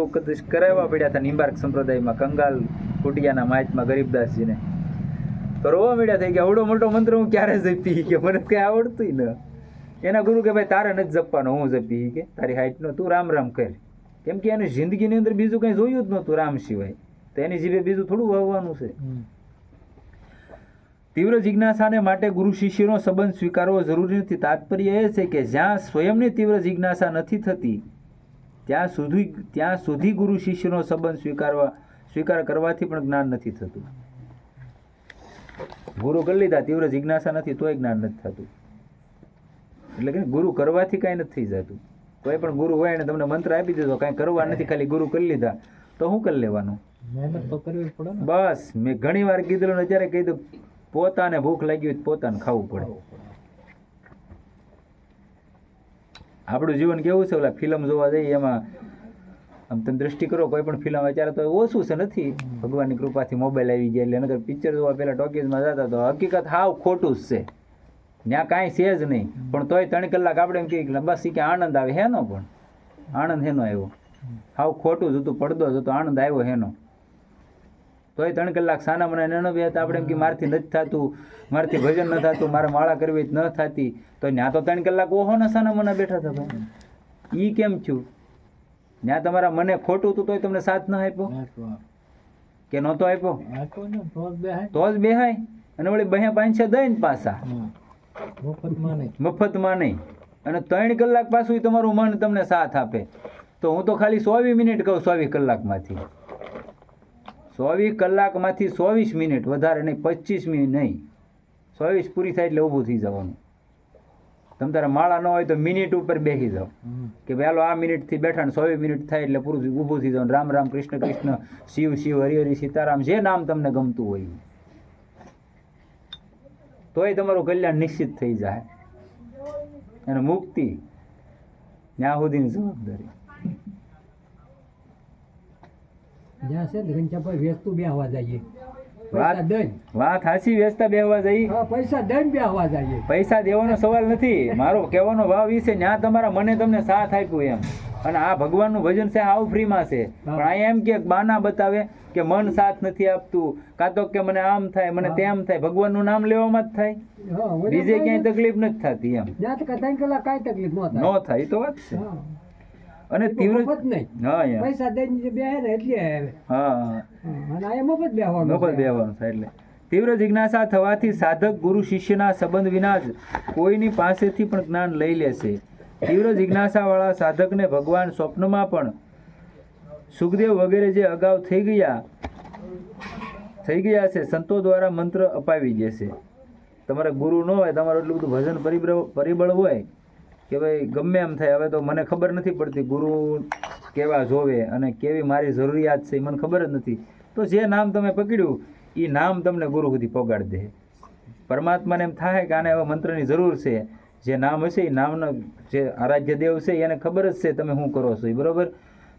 ગુરુ કરાવવા પડ્યા હતા નિંબાર્ક સંપ્રદાયમાં, કંગાલ કુટિયાના મહાત્મા ગરીબદાસજીને. તો રોવા મળ્યા થઈ ગયા, આવડો મોટો મંત્ર હું ક્યારે જપી, કે મને કઈ આવડતું ન. એના ગુરુ કે ભાઈ તારે નથી જપવાનો, હું જપી, કે તારી હાઈટનો તું રામ રામ કર. કેમ કે એની જિંદગીની અંદર બીજું કંઈ જોયું જ નહોતું રામ સિવાય, તો એની જીભે બીજું થોડું વાવવાનું છે. તીવ્ર જિજ્ઞાસાને માટે ગુરુ શિષ્યનો સંબંધ સ્વીકારવો જરૂરી નથી. તાત્પર્ય એ છે કે જ્યાં સ્વયંની તીવ્ર જિજ્ઞાસા નથી થતી ત્યાં સુધી ગુરુ શિષ્યનો સંબંધ સ્વીકાર કરવાથી પણ જ્ઞાન નથી થતું. ગુરુ કરી લીધા, તીવ્ર જિજ્ઞાસા નથી તોય જ્ઞાન નથી થતું. એટલે કે ગુરુ કરવાથી કાંઈ નથી જતું. કોઈ પણ ગુરુ હોય ને તમને મંત્ર આપી દીધો, કાંઈ કરવા નથી, ખાલી ગુરુ કરી લીધા, તો શું કરી લેવાનું? મહેનત તો કરવી પડે ને. બસ મેં ઘણી વાર કીધેલું ને, અત્યારે કીધું, પોતાને ભૂખ લાગી હોય પોતાને ખાવું પડે. આપણું જીવન કેવું છે, ઓલા ફિલ્મ જોવા જઈએ એમાં આમ તમે દ્રષ્ટિ કરો, કોઈ પણ ફિલ્મ અત્યારે તો ઓછું છે, નથી ભગવાનની કૃપાથી મોબાઈલ આવી ગયા, એટલે નકર પિક્ચર જોવા પહેલાં ટોકીઝમાં જતા તો હકીકત હાવ ખોટું જ છે, ત્યાં કાંઈ છે જ નહીં. પણ તોય 3 કલાક આપણે એમ કહીએ બસ કે આનંદ આવે, હેનો પણ આનંદ હેનો આવ્યો, હાવ ખોટું જ હતું, પડદો જ હતો, આનંદ આવ્યો હેનો. તોય 3 કલાક સાના મને ન બે હતા, આપણે એમ કે મારથી નથી થતું, મારથી ભજન ન થતું, મારે માળા કરવી ન થતી, તો ત્યાં તો 3 કલાક ઓહો ને સાના મને બેઠા હતા ભાઈ. એ કેમ થયું? ત્યાં તમારા મને ખોટું હતું તોય તમને સાથ ન આપ્યો કે નહોતો આપ્યો? તો જ બેહાય. અને વળી 2-5 દઈને પાછા મફતમાં નહીં. અને 3 કલાક પાછું તમારું મન તમને સાથ આપે. તો હું તો ખાલી 24 મિનિટ કહું, 24 કલાકમાંથી 24 મિનિટ, વધારે નહીં, 25 મિનિટ નહીં, 24 પૂરી થાય એટલે ઊભું થઈ જવાનું. તમે તારા માળા ન હોય તો મિનિટ ઉપર બેસી જાઓ કે ભાઈ હાલો આ મિનિટથી બેઠા ને 24 મિનિટ થાય એટલે પૂરું ઊભું થઈ જવાનું. રામ રામ, કૃષ્ણ કૃષ્ણ, શિવ શિવ, હરિ હરિ, સીતારામ, જે નામ તમને ગમતું હોય, તોય તમારું કલ્યાણ નિશ્ચિત થઈ જાય. અને મુક્તિ ત્યાં સુધીની જવાબદારી. જ્યાં છે ને ઘંટાભાઈ વેચતું બેહવા જઈએ, વાત હાચી, વેચતા બેહવા જઈએ, પૈસા દઈને બેહવા જઈએ. પૈસા દેવાનો સવાલ નથી, મારો કહેવાનો ભાવ એ છે, ત્યાં તમારા મને તમને સાથ આપ્યું એમ. અને આ ભગવાનનું ભજન છે આવું ફ્રીમાં છે, પણ અહીંયા એમ કે બાના બતાવે કે મન સાથ નથી આપતું, કાં તો કે મને આમ થાય, મને તેમ થાય. ભગવાનનું નામ લેવામાં જ થાય, બીજે ક્યાંય તકલીફ નથી થતી એમ. 3 કલાક કાંઈ તકલીફ ન થાય, એ તો વાત છે. અને તીવ્ર પૈસા દઈને બેહે ને એટલે મફત બેહવાનું થાય. એટલે તીવ્ર જિજ્ઞાસા થવાથી સાધક ગુરુ શિષ્યના સંબંધ વિના જ કોઈની પાસેથી પણ જ્ઞાન લઈ લેશે. તીવ્ર જિજ્ઞાસા વાળા સાધકને ભગવાન સ્વપ્નમાં પણ સુખદેવ વગેરે જે અગાઉ થઈ ગયા છે સંતો દ્વારા મંત્ર અપાવી દેશે. તમારે ગુરુ ન હોય, તમારું એટલું બધું ભજન પરિબળ હોય કે ભાઈ ગમે એમ થાય, હવે તો મને ખબર નથી પડતી ગુરુ કેવા જોવે અને કેવી મારી જરૂરિયાત છે એ મને ખબર જ નથી, તો જે નામ તમે પકડ્યું એ નામ તમને ગુરુ સુધી પહોંચાડી દે. પરમાત્માને એમ થાય કે આને એવા મંત્રની જરૂર છે, જે નામ હશે એ નામનો જે આરાધ્ય દેવ છે એને ખબર જ છે તમે શું કરો છો એ, બરાબર?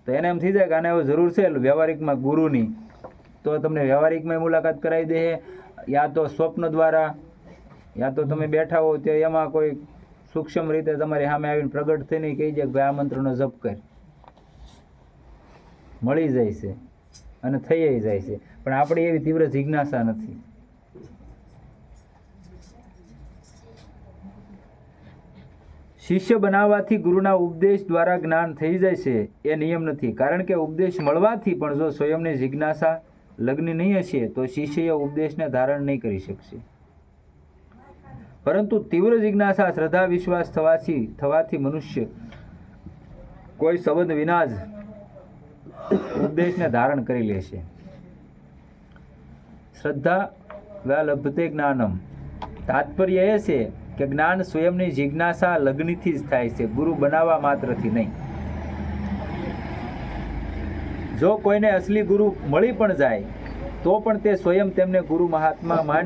તો એને એમ થઈ જાય કે આને હવે જરૂર છે વ્યવહારિકમાં ગુરુની, તો તમને વ્યવહારિકમાં મુલાકાત કરાવી દે. યા તો સ્વપ્ન દ્વારા, યા તો તમે બેઠા હો તો એમાં કોઈ સૂક્ષ્મ રીતે તમારી સામે આવીને પ્રગટ થઈને કહી જાય કે ભાઈ આ મંત્રનો જપ કર, મળી જાય છે અને થઈ જાય છે. પણ આપણી એવી તીવ્ર જિજ્ઞાસા નથી. શિષ્ય બનાવવાથી ગુરુના ઉપદેશ દ્વારા જ્ઞાન થઈ જાય છે એ નિયમ નથી, કારણ કે ઉપદેશ મળવાથી પણ જો સ્વયંની જિજ્ઞાસા લગ્ન નહીં હશે તો શિષ્ય ઉપદેશને ધારણ નહીં કરી શકશે. પરંતુ તીવ્ર જિજ્ઞાસા, શ્રદ્ધા, વિશ્વાસ થવાથી મનુષ્ય કોઈ સંબંધ વિના જ ઉપદેશને ધારણ કરી લેશે. શ્રદ્ધા લભતે જ્ઞાનમ. તાત્પર્ય એ છે કે જ્ઞાન સ્વયંની જિજ્ઞાસા લગ્નથી જ થાય છે, ગુરુ બનાવવા માત્રથી નહીં. જો કોઈને અસલી ગુરુ મળી પણ જાય તો પણ તે સ્વયં તેમને ગુરુ મહાત્મા માની